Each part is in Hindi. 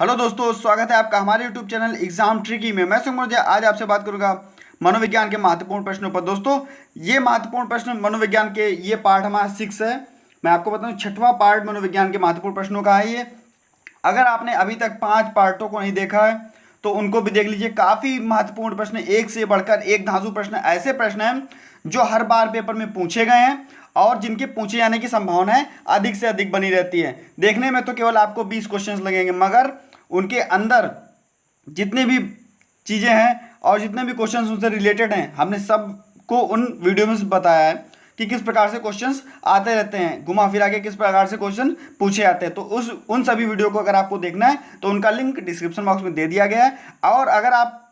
हेलो दोस्तों, स्वागत है आपका हमारे यूट्यूब चैनल एग्जाम ट्रिकी में। मैं सुमन, आज आपसे बात करूंगा मनोविज्ञान के महत्वपूर्ण प्रश्नों पर। दोस्तों, ये महत्वपूर्ण प्रश्न मनोविज्ञान के ये पार्ट हमारा 6 है। मैं आपको बताऊं, 6वां पार्ट मनोविज्ञान के महत्वपूर्ण प्रश्नों का है ये। अगर आपने अभी तक 5 पार्टों को नहीं देखा है तो उनको भी देख लीजिए। काफ़ी महत्वपूर्ण प्रश्न, एक से बढ़कर एक धांसू प्रश्न, ऐसे प्रश्न हैं जो हर बार पेपर में पूछे गए हैं और जिनके पूछे जाने की संभावनाएं अधिक से अधिक बनी रहती है। देखने में तो केवल आपको 20 क्वेश्चंस लगेंगे, मगर उनके अंदर जितनी भी चीज़ें हैं और जितने भी क्वेश्चंस उनसे रिलेटेड हैं, हमने सबको उन वीडियो में बताया है कि किस प्रकार से क्वेश्चंस आते रहते हैं, घुमा फिरा के किस प्रकार से क्वेश्चन पूछे जाते हैं। तो उन सभी वीडियो को अगर आपको देखना है तो उनका लिंक डिस्क्रिप्शन बॉक्स में दे दिया गया है। और अगर आप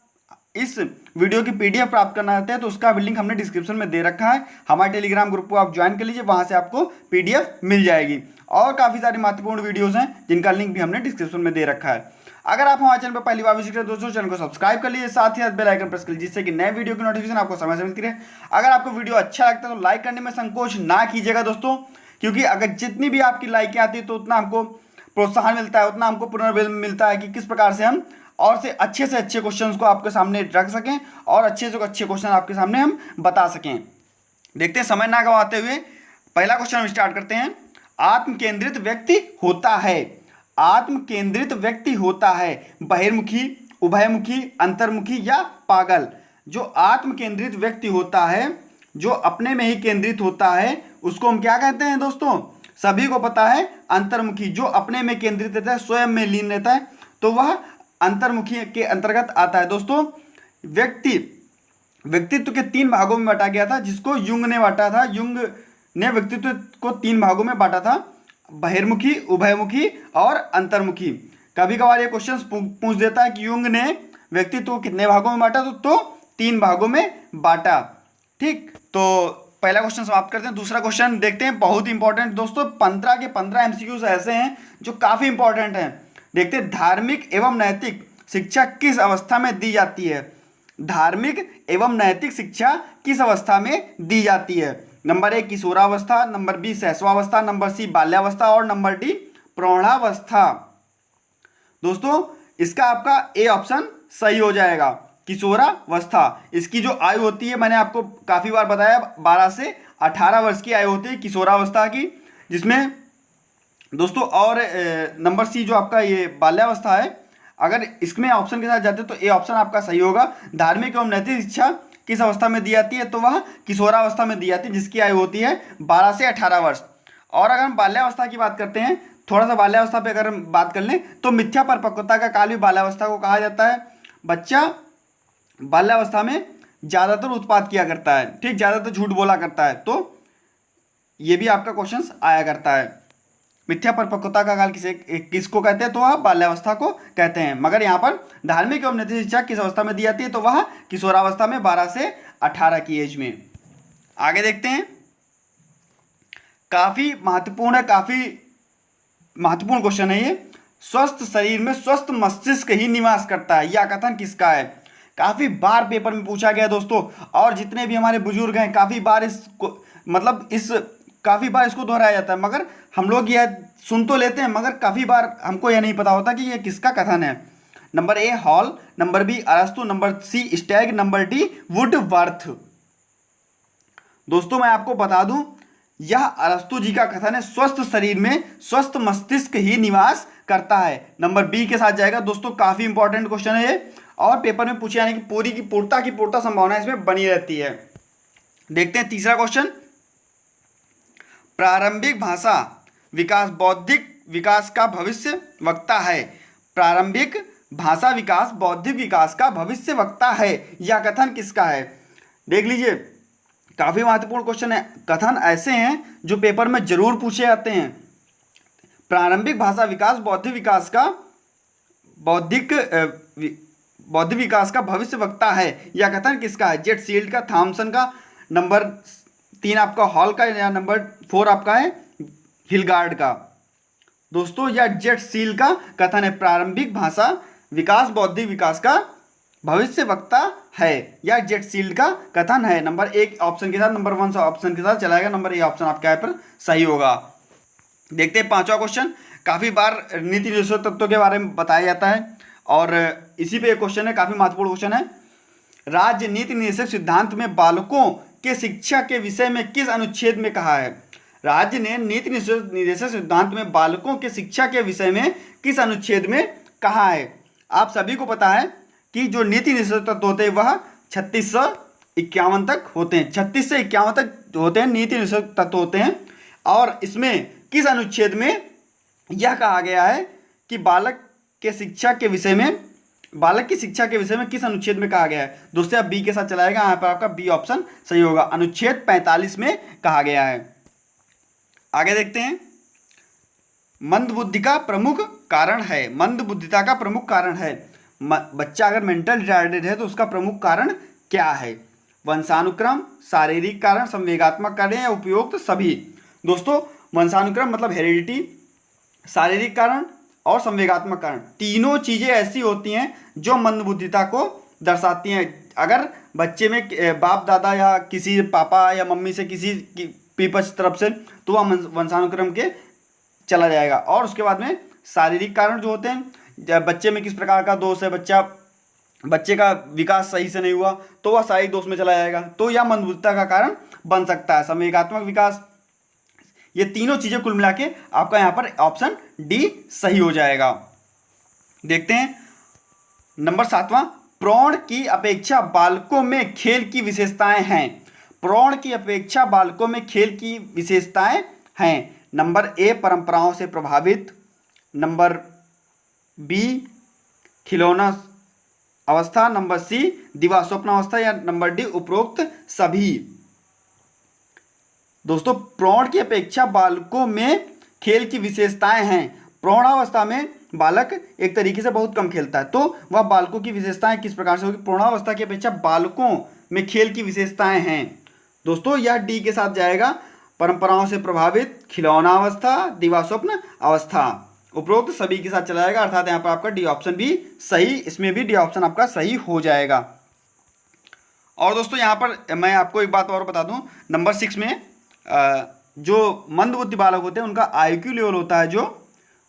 इस वीडियो की पीडीएफ प्राप्त करना चाहते हैं तो उसका भी लिंक हमने डिस्क्रिप्शन में दे रखा है। हमारे टेलीग्राम ग्रुप को आप ज्वाइन कर लीजिए, वहां से आपको पीडीएफ मिल जाएगी। और काफ़ी सारी महत्वपूर्ण वीडियोस हैं जिनका लिंक भी हमने डिस्क्रिप्शन में दे रखा है। अगर आप हमारे चैनल पर पहली बार विजिट करें दोस्तों, चैनल को सब्सक्राइब कर लीजिए, साथ ही साथ बेल आइकन प्रेस कर लीजिए, जिससे कि नए वीडियो की नोटिफिकेशन आपको समय से मिलती रहे। अगर आपको वीडियो अच्छा लगता है तो लाइक करने में संकोच ना कीजिएगा दोस्तों, क्योंकि अगर जितनी भी आपकी लाइकें आती है तो उतना हमको प्रोत्साहन मिलता है, उतना हमको पुनर्बल मिलता है कि किस प्रकार से हम और से अच्छे क्वेश्चंस को आपके सामने रख सकें और अच्छे से अच्छे क्वेश्चन आपके सामने हम बता सकें। देखते हैं, समय ना गंवाते हुए पहला क्वेश्चन हम स्टार्ट करते हैं। आत्म केंद्रित व्यक्ति होता है, आत्म केंद्रित व्यक्ति होता है बहिर्मुखी, उभयमुखी, अंतर्मुखी या पागल। जो आत्म केंद्रित व्यक्ति होता है, जो अपने में ही केंद्रित होता है, उसको हम क्या कहते हैं दोस्तों? सभी को पता है, अंतर्मुखी। जो अपने में केंद्रित रहता है, स्वयं में लीन रहता है, तो वह अंतर्मुखी के अंतर्गत आता है। दोस्तों, व्यक्तित्व के 3 भागों में बांटा गया था, जिसको युंग ने बांटा था। युंग ने व्यक्तित्व को 3 भागों में बांटा था, बहिर्मुखी, उभयमुखी और अंतर्मुखी। कभी कभार ये क्वेश्चन पूछ देता है कि युंग ने व्यक्तित्व को कितने भागों में बांटा, तो 3 भागों में बांटा। ठीक, तो पहला क्वेश्चन समाप्त करते हैं। दूसरा क्वेश्चन देखते हैं, बहुत इंपॉर्टेंट दोस्तों। 15 के 15 एमसीक्यूज ऐसे हैं जो काफी इंपॉर्टेंट हैं। देखते हैं, धार्मिक एवं नैतिक शिक्षा किस अवस्था में दी जाती है? धार्मिक एवं नैतिक शिक्षा किस अवस्था में दी जाती है? नंबर 1 किशोरावस्था, नंबर बी शैशवावस्था, नंबर सी बाल्यावस्था और नंबर डी प्रौढ़ावस्था। दोस्तों, इसका आपका ए ऑप्शन सही हो जाएगा, किशोरावस्था। इसकी जो आयु होती है, मैंने आपको काफी बार बताया, 12 से 18 वर्ष की आयु होती है किशोरावस्था की, जिसमें दोस्तों और नंबर सी जो आपका ये बाल्यावस्था है, अगर इसमें ऑप्शन के साथ जाते तो ए ऑप्शन आपका सही होगा। धार्मिक एवं नैतिक शिक्षा किस अवस्था में दी जाती है? तो वह किशोरावस्था में दी जाती है, जिसकी आयु होती है 12 से 18 वर्ष। और अगर हम बाल्यावस्था की बात करते हैं, थोड़ा सा बाल्यावस्था पे अगर हम बात कर लें तो मिथ्या परिपक्वता का काल भी बाल्यावस्था को कहा जाता है। बच्चा बाल्यावस्था में ज़्यादातर उत्पात किया करता है, ठीक, ज़्यादातर झूठ बोला करता है, तो ये भी आपका क्वेश्चन आया करता है। मिथ्या परिपक्वता का काल किसको कहते हैं? तो वह बाल्यावस्था को कहते हैं। मगर यहाँ पर धार्मिक एवं नैतिक शिक्षा किस अवस्था में दी जाती है? तो वह किशोरावस्था में 12 से 18 की एज में। आगे देखते हैं, काफी महत्वपूर्ण है, काफी महत्वपूर्ण क्वेश्चन है ये। स्वस्थ शरीर में स्वस्थ मस्तिष्क ही निवास करता है, यह कथन किसका है? काफी बार पेपर में पूछा गया दोस्तों, और जितने भी हमारे बुजुर्ग हैं काफी बार काफी बार इसको दोहराया जाता है, मगर हम लोग यह सुन तो लेते हैं, मगर काफी बार हमको यह नहीं पता होता कि यह किसका कथन है। Number A Hall, number B अरस्तु, number C Stagg, number D Woodworth. दोस्तों, मैं आपको बता दूं, यह अरस्तु जी का कथन है, स्वस्थ शरीर में स्वस्थ मस्तिष्क ही निवास करता है। नंबर बी के साथ जाएगा। दोस्तों, काफी इंपॉर्टेंट क्वेश्चन है ये, और पेपर में पूछे जाने की पूर्णता संभावना इसमें बनी रहती है। देखते हैं तीसरा क्वेश्चन। प्रारंभिक भाषा विकास बौद्धिक विकास का भविष्य वक्ता है। प्रारंभिक भाषा विकास बौद्धिक विकास का भविष्य वक्ता है, यह कथन किसका है? देख लीजिए, काफी महत्वपूर्ण क्वेश्चन है। कथन ऐसे हैं जो पेपर में जरूर पूछे जाते हैं। प्रारंभिक भाषा विकास बौद्धिक विकास का भविष्य वक्ता है, यह कथन किसका है? जेटसील्ड का, थॉमसन का, नंबर 3 आपका हॉल का, या नंबर 4 आपका है हिलगार्ड का। दोस्तों, यह जेटसील का कथन है, प्रारंभिक भाषा विकास बौद्धिक विकास का भविष्य वक्ता है, या जेटसील का कथन है। नंबर 1 ऑप्शन के साथ, नंबर 1 ऑप्शन के साथ चलाएगा, नंबर ए ऑप्शन आपका यहाँ पर सही होगा। देखते हैं पांचवा क्वेश्चन। काफ़ी बार नीति निषेध तत्वों के बारे में बताया जाता है और इसी पे एक क्वेश्चन है, काफ़ी महत्वपूर्ण क्वेश्चन है। राज्य नीति निषेध सिद्धांत में बालकों के शिक्षा के विषय में किस अनुच्छेद में कहा है? राज्य ने नीति निषेध सिद्धांत में बालकों के शिक्षा के विषय में किस अनुच्छेद में कहा है? आप सभी को पता है कि जो नीति निषेध तत्व होते हैं वह 3651 तक होते हैं, 36 से 51 तक होते हैं नीति निषेध तत्व होते हैं। और इसमें किस अनुच्छेद में यह कहा गया है कि बालक की शिक्षा के विषय में किस अनुच्छेद में कहा गया है? दोस्तों आप बी के साथ चलाएगा, यहाँ पर आपका बी ऑप्शन सही होगा, अनुच्छेद 45 में कहा गया है। आगे देखते हैं, मंदबुद्धि का प्रमुख कारण है। मंदबुद्धिता का प्रमुख कारण है, बच्चा अगर मेंटल रिटार्डेड है तो उसका प्रमुख कारण क्या है? वंशानुक्रम, शारीरिक कारण, संवेगात्मक कारण या उपयुक्त सभी? दोस्तों वंशानुक्रम मतलब हेरिडिटी, शारीरिक कारण और संवेगात्मक कारण, तीनों चीज़ें ऐसी होती हैं जो मंदबुद्धिता को दर्शाती हैं। अगर बच्चे में बाप दादा या किसी पापा या मम्मी से किसी की पीपस तरफ से, तो वह वंशानुक्रम के चला जाएगा। और उसके बाद में शारीरिक कारण जो होते हैं, बच्चे में किस प्रकार का दोष है, बच्चे का विकास सही से नहीं हुआ तो वह शारीरिक दोष में चला जाएगा, तो यह मंदबुद्धिता का कारण बन सकता है। संवेगात्मक विकास, ये तीनों चीजें कुल मिला के आपका यहाँ पर ऑप्शन डी सही हो जाएगा। देखते हैं नंबर 7वां, प्रौढ़ की अपेक्षा बालकों में खेल की विशेषताएं हैं। प्रौढ़ की अपेक्षा बालकों में खेल की विशेषताएं हैं। नंबर ए परंपराओं से प्रभावित, नंबर बी खिलौना अवस्था, नंबर सी दिवास्वप्न अवस्था या नंबर डी उपरोक्त सभी। दोस्तों प्रौढ़ की अपेक्षा बालकों में खेल की विशेषताएं हैं। प्रौढ़ावस्था में बालक एक तरीके से बहुत कम खेलता है, तो वह बालकों की विशेषताएं किस प्रकार से होगी? प्रौढ़ावस्था की अपेक्षा बालकों में खेल की विशेषताएं हैं। दोस्तों यह डी के साथ जाएगा, परंपराओं से प्रभावित, खिलौना अवस्था, दिवास्वप्न अवस्था, उपरोक्त सभी के साथ चला जाएगा, अर्थात यहाँ पर आपका डी ऑप्शन भी सही, इसमें भी डी ऑप्शन आपका सही हो जाएगा। और दोस्तों यहाँ पर मैं आपको एक बात और बता दूं, नंबर 6 में जो मंदबुद्धि बालक होते हैं उनका IQ लेवल होता है जो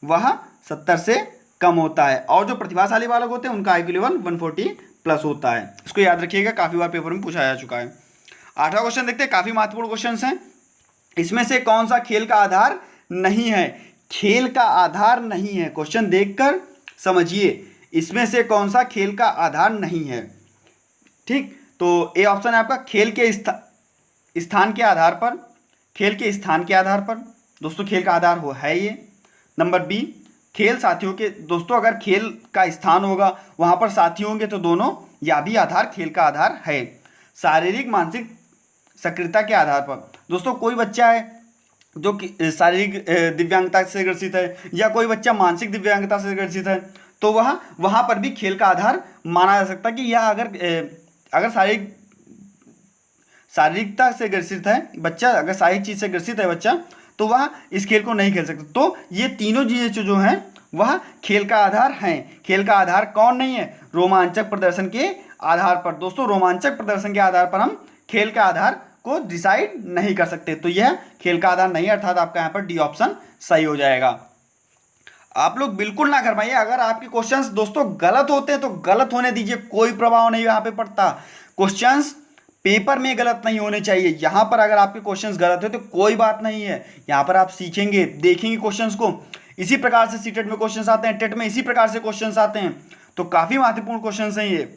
वह 70 से कम होता है, और जो प्रतिभाशाली बालक होते हैं उनका IQ लेवल 140 प्लस होता है। इसको याद रखिएगा, काफ़ी बार पेपर में पूछा जा चुका है। 8वां क्वेश्चन देखते हैं, काफ़ी महत्वपूर्ण क्वेश्चन हैं। इसमें से कौन सा खेल का आधार नहीं है? खेल का आधार नहीं है, क्वेश्चन देखकर समझिए, इसमें से कौन सा खेल का आधार नहीं है? ठीक, तो ए ऑप्शन है आपका खेल के स्थान के आधार पर, खेल के स्थान के आधार पर। दोस्तों खेल का आधार हो है ये। नंबर बी खेल साथियों के, दोस्तों अगर खेल का स्थान होगा वहाँ पर साथी होंगे तो दोनों, या भी आधार खेल का आधार है। शारीरिक मानसिक सक्रियता के आधार पर, दोस्तों कोई बच्चा है जो शारीरिक दिव्यांगता से ग्रसित है या कोई बच्चा मानसिक दिव्यांगता से ग्रसित है, तो वहाँ पर भी खेल का आधार माना जा सकता है कि यह अगर शारीरिकता से ग्रसित है बच्चा, अगर शारीरिक चीज़ से ग्रसित है बच्चा, तो वह इस खेल को नहीं खेल सकता। तो ये तीनों चीज़ें जो हैं वह खेल का आधार हैं। खेल का आधार कौन नहीं है? रोमांचक प्रदर्शन के आधार पर। दोस्तों रोमांचक प्रदर्शन के आधार पर हम खेल का आधार को डिसाइड नहीं कर सकते, तो यह खेल का आधार नहीं है, अर्थात आपका यहाँ पर डी ऑप्शन सही हो जाएगा। आप लोग बिल्कुल ना करवाइए, अगर आपके क्वेश्चंस दोस्तों गलत होते हैं तो गलत होने दीजिए, कोई प्रभाव नहीं यहाँ पे पड़ता। क्वेश्चंस पेपर में गलत नहीं होने चाहिए। यहाँ पर अगर आपके क्वेश्चंस गलत है तो कोई बात नहीं है, यहाँ पर आप सीखेंगे, देखेंगे क्वेश्चंस को। इसी प्रकार से सीटेट में क्वेश्चंस आते हैं, टेट में इसी प्रकार से क्वेश्चंस आते हैं, तो काफ़ी महत्वपूर्ण क्वेश्चंस हैं ये।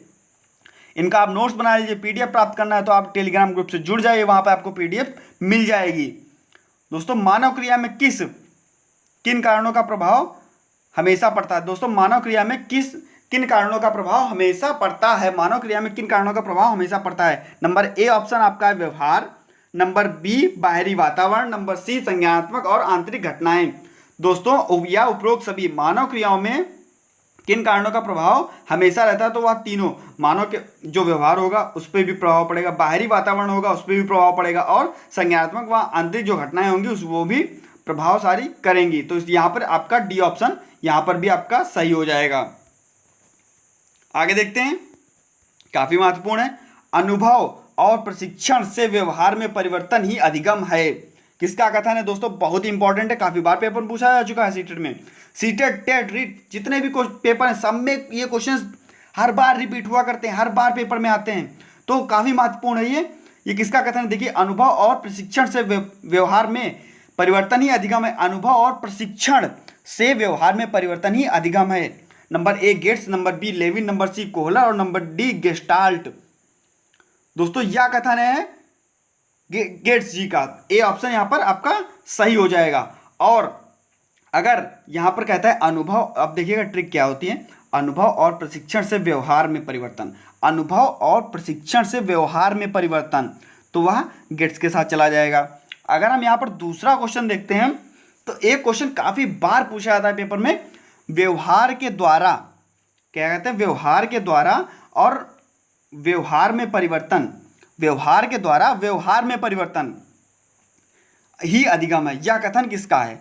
इनका आप नोट्स बना लीजिए। PDF प्राप्त करना है तो आप टेलीग्राम ग्रुप से जुड़ जाइए, वहाँ पर आपको PDF मिल जाएगी। दोस्तों मानव क्रिया में किन कारणों का प्रभाव हमेशा पड़ता है? दोस्तों मानव क्रिया में किन कारणों का प्रभाव हमेशा पड़ता है? मानव क्रिया में किन कारणों का प्रभाव हमेशा पड़ता है? नंबर ए ऑप्शन आपका है व्यवहार, नंबर बी बाहरी वातावरण, नंबर सी संज्ञानात्मक और आंतरिक घटनाएं। दोस्तों या उपरोक्त सभी मानव क्रियाओं में किन कारणों का प्रभाव हमेशा रहता है? तो वह तीनों, मानव के जो व्यवहार होगा उस पर भी प्रभाव पड़ेगा, बाहरी वातावरण होगा उस पर भी प्रभाव पड़ेगा, और संज्ञानात्मक व आंतरिक जो घटनाएं होंगी वो भी प्रभावशाली करेंगी। तो यहाँ पर आपका डी ऑप्शन यहाँ पर भी आपका सही हो जाएगा। आगे देखते हैं, काफी महत्वपूर्ण है, अनुभव और प्रशिक्षण से व्यवहार में परिवर्तन ही अधिगम है। किसका कथन है दोस्तों? बहुत इंपॉर्टेंट है, काफी बार पेपर पूछा जा चुका है सीटेट में। सीटेट, टेट, रीट जितने भी पेपर हैं सब में ये क्वेश्चंस हर बार रिपीट हुआ करते हैं, हर बार पेपर में आते हैं, तो काफी महत्वपूर्ण है ये किसका कथन है? देखिए, अनुभव और प्रशिक्षण से व्यवहार में परिवर्तन ही अधिगम है। अनुभव और प्रशिक्षण से व्यवहार में परिवर्तन ही अधिगम है। Number A Gates, number B Lewin, number C Kohler और नंबर डी गेस्टाल्ट। दोस्तों यह कथन है गेट्स जी का। ए ऑप्शन यहां पर आपका सही हो जाएगा। और अगर यहां पर कहता है अनुभव, अब देखिएगा ट्रिक क्या होती है, अनुभव और प्रशिक्षण से व्यवहार में परिवर्तन, अनुभव और प्रशिक्षण से व्यवहार में परिवर्तन, तो वह गेट्स के साथ चला जाएगा। अगर हम यहां पर दूसरा क्वेश्चन देखते हैं तो एक क्वेश्चन काफी बार पूछा जाता है पेपर में, व्यवहार के द्वारा, क्या कहते हैं, व्यवहार के द्वारा और व्यवहार में परिवर्तन, व्यवहार के द्वारा व्यवहार में परिवर्तन ही अधिगम है। यह कथन किसका है?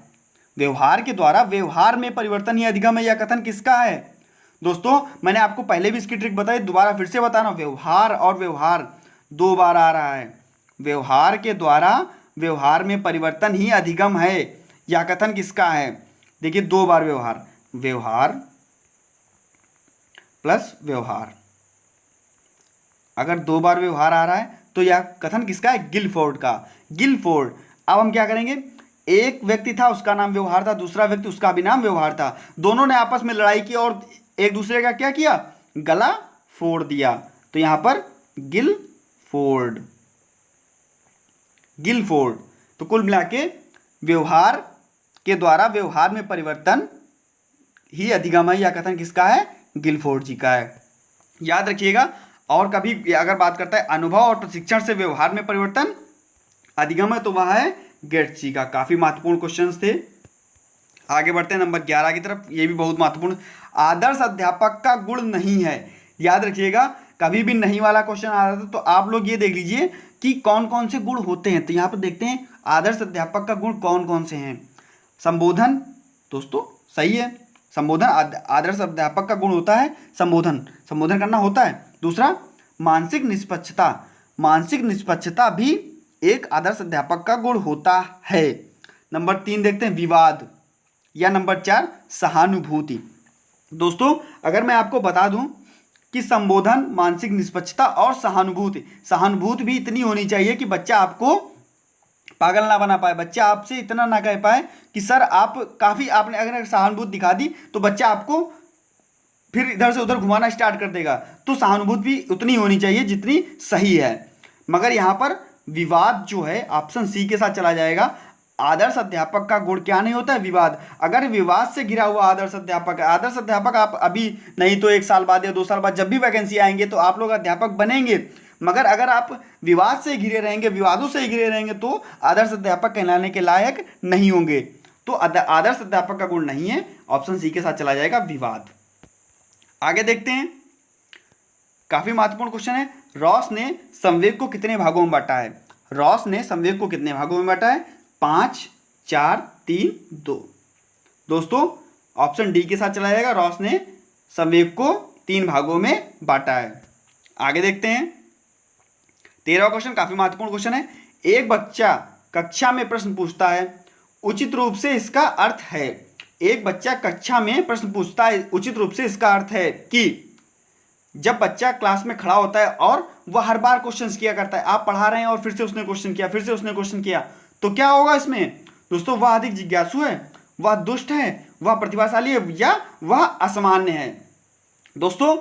व्यवहार के द्वारा व्यवहार में परिवर्तन ही अधिगम है, यह कथन किसका है? दोस्तों मैंने आपको पहले भी इसकी ट्रिक बताई, दोबारा फिर से बता रहा हूं, व्यवहार और व्यवहार दो बार आ रहा है। व्यवहार के द्वारा व्यवहार में परिवर्तन ही अधिगम है, यह कथन किसका है? देखिए दो बार व्यवहार, व्यवहार प्लस व्यवहार, अगर दो बार व्यवहार आ रहा है तो यह कथन किसका है? गिलफोर्ड का। गिलफोर्ड। अब हम क्या करेंगे, एक व्यक्ति था उसका नाम व्यवहार था, दूसरा व्यक्ति उसका भी नाम व्यवहार था, दोनों ने आपस में लड़ाई की और एक दूसरे का क्या किया? गला फोड़ दिया, तो यहां पर गिलफोर्ड, गिलफोर्ड। तो कुल मिला के व्यवहार के द्वारा व्यवहार में परिवर्तन ही अधिगम है, यह कथन किसका है? गिलफोर्ड जी का है, याद रखिएगा। और कभी अगर बात करता है अनुभव और प्रशिक्षण से व्यवहार में परिवर्तन अधिगम है तो वह है गेट्स जी का। काफी महत्वपूर्ण क्वेश्चंस थे। आगे बढ़ते हैं नंबर 11 की तरफ, ये भी बहुत महत्वपूर्ण। आदर्श अध्यापक का गुण नहीं है, याद रखिएगा, कभी भी नहीं वाला क्वेश्चन आ रहा था तो आप लोग ये देख लीजिए कि कौन कौन से गुण होते हैं। तो यहाँ पर देखते हैं आदर्श अध्यापक का गुण कौन कौन से हैं। संबोधन, दोस्तों सही है, संबोधन, आदर्श अध्यापक का गुण होता है संबोधन, संबोधन करना होता है। दूसरा मानसिक निष्पक्षता, मानसिक निष्पक्षता भी एक आदर्श अध्यापक का गुण होता है। नंबर 3 देखते हैं विवाद, या नंबर 4 सहानुभूति। दोस्तों अगर मैं आपको बता दूं कि संबोधन, मानसिक निष्पक्षता और सहानुभूति, सहानुभूति भी इतनी होनी चाहिए कि बच्चा आपको पागल ना बना पाए, बच्चा आपसे इतना ना कह पाए कि सर आप काफ़ी, आपने अगर सहानुभूति दिखा दी तो बच्चा आपको फिर इधर से उधर घुमाना स्टार्ट कर देगा। तो सहानुभूति भी उतनी होनी चाहिए जितनी सही है। मगर यहाँ पर विवाद जो है ऑप्शन सी के साथ चला जाएगा। आदर्श अध्यापक का गुण क्या नहीं होता है? विवाद। अगर विवाद से घिरा हुआ आदर्श अध्यापक है, आदर्श अध्यापक आप अभी नहीं तो 1 साल बाद या 2 साल बाद जब भी वैकेंसी आएंगे तो आप लोग अध्यापक बनेंगे। मगर अगर आप विवाद से घिरे रहेंगे, विवादों से घिरे रहेंगे तो आदर्श अध्यापक कहलाने के लायक नहीं होंगे। तो आदर्श अध्यापक का गुण नहीं है, ऑप्शन सी के साथ चला जाएगा विवाद। आगे देखते हैं, काफी महत्वपूर्ण क्वेश्चन है। रॉस ने संवेग को कितने भागों में बांटा है? रॉस ने संवेग को कितने भागों में बांटा है? 5, 4, 3, 2। दोस्तों ऑप्शन डी के साथ चला जाएगा, रॉस ने संवेग को 3 भागों में बांटा है। आगे देखते हैं 13वां क्वेश्चन, काफी महत्वपूर्ण क्वेश्चन है। एक बच्चा कक्षा में प्रश्न पूछता है, उचित रूप से इसका अर्थ है। एक बच्चा कक्षा में प्रश्न पूछता है, उचित रूप से इसका अर्थ है कि जब बच्चा क्लास में खड़ा होता है और वह हर बार क्वेश्चंस किया करता है, आप पढ़ा रहे हैं और फिर से उसने क्वेश्चन किया, फिर से उसने क्वेश्चन किया, तो क्या होगा इसमें? दोस्तों वह अधिक जिज्ञासु है, वह दुष्ट है, वह प्रतिभाशाली है, या वह असामान्य है। दोस्तों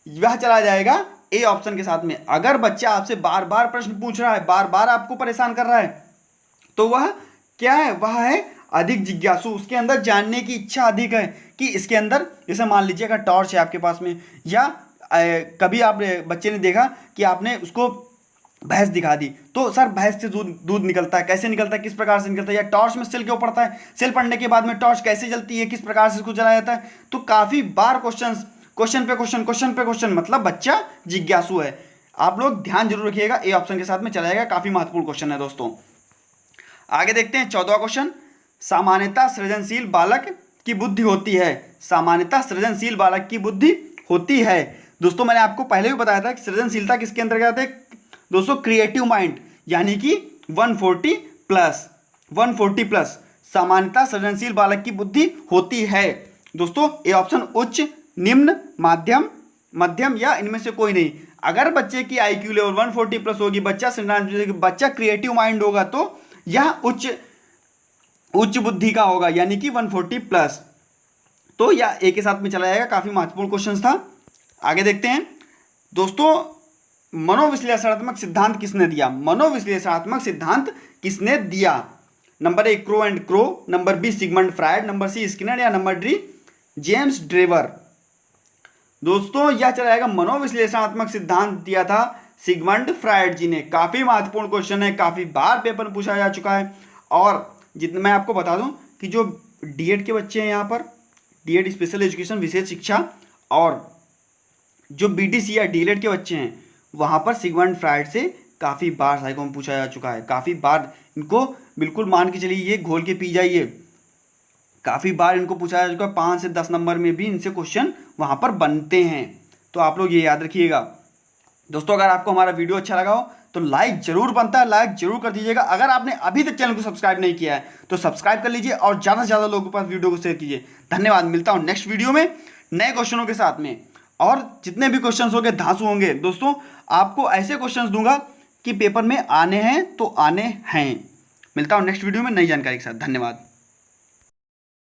वह चला जाएगा ए ऑप्शन के साथ में। अगर बच्चा आपसे बार बार प्रश्न पूछ रहा है, बार बार आपको परेशान कर रहा है, तो वह क्या है? वह है अधिक जिज्ञासु। उसके अंदर जानने की इच्छा अधिक है कि इसके अंदर, जैसे मान लीजिए अगर टॉर्च है आपके पास में, या कभी आप बच्चे ने देखा कि आपने उसको भैंस दिखा दी, तो सर भैंस से दूध निकलता है, कैसे निकलता है, किस प्रकार से निकलता है, या टॉर्च में सेल क्यों पड़ता है, सेल पड़ने के बाद में टॉर्च कैसे जलती है, किस प्रकार से इसको जलाया जाता है। तो काफ़ी बार क्वेश्चन पे क्वेश्चन, मतलब बच्चा जिज्ञासु है। आप लोग ध्यान जरूर रखिएगा, ए ऑप्शन के साथ में चला जाएगा। काफ़ी महत्वपूर्ण क्वेश्चन है दोस्तों। आगे देखते हैं 14वां क्वेश्चन। सामान्यतः सृजनशील बालक की बुद्धि होती है। सामान्यतः सृजनशील बालक की बुद्धि होती है। दोस्तों मैंने आपको पहले भी बताया था कि सृजनशीलता किसके अंतर्गत है दोस्तों? क्रिएटिव माइंड, यानी कि 140 प्लस। 140 प्लस सामान्यतः सृजनशील बालक की बुद्धि होती है। दोस्तों ए ऑप्शन उच्च, निम्न, माध्यम, मध्यम या इनमें से कोई नहीं। अगर बच्चे की आईक्यू लेवल 140 प्लस होगी, बच्चा क्रिएटिव माइंड होगा, तो यह उच्च बुद्धि का होगा, यानी कि 140 प्लस। तो यह एक के साथ में चला जाएगा। काफी महत्वपूर्ण क्वेश्चन था। आगे देखते हैं दोस्तों, मनोविश्लेषणात्मक सिद्धांत किसने दिया? मनोविश्लेषणात्मक सिद्धांत किसने दिया? Number A Crow and Crow, number B Sigmund Freud, number C Skinner या नंबर डी जेम्स ड्रेवर। दोस्तों यह चला जाएगा, मनोविश्लेषणात्मक सिद्धांत दिया था सिगमंड फ्रायड जी ने। काफी महत्वपूर्ण क्वेश्चन है, काफी बार पेपर में पूछा जा चुका है। और जितना मैं आपको बता दूं कि जो डीएड के बच्चे हैं, यहाँ पर डीएड स्पेशल एजुकेशन विशेष शिक्षा, और जो बीटीसी या डीएलएड के बच्चे हैं, वहां पर सिगमंड फ्रायड से काफी बार साइको में पूछा जा चुका है। काफी बार इनको बिल्कुल मान के चलिए, ये घोल के पी जाइए, काफी बार इनको पूछा जा चुका है। 5 से 10 नंबर में भी इनसे क्वेश्चन वहां पर बनते हैं, तो आप लोग ये याद रखिएगा। दोस्तों अगर आपको हमारा वीडियो अच्छा लगा हो तो लाइक जरूर बनता है, लाइक जरूर कर दीजिएगा। अगर आपने अभी तक चैनल को सब्सक्राइब नहीं किया है तो सब्सक्राइब कर लीजिए और ज़्यादा से ज़्यादा लोगों के पास वीडियो को शेयर कीजिए। धन्यवाद। मिलता हूँ नेक्स्ट वीडियो में नए क्वेश्चनों के साथ में, और जितने भी क्वेश्चन होंगे धांसू होंगे। दोस्तों आपको ऐसे क्वेश्चन दूंगा कि पेपर में आने हैं तो आने हैं। मिलता हूँ नेक्स्ट वीडियो में नई जानकारी के साथ। धन्यवाद।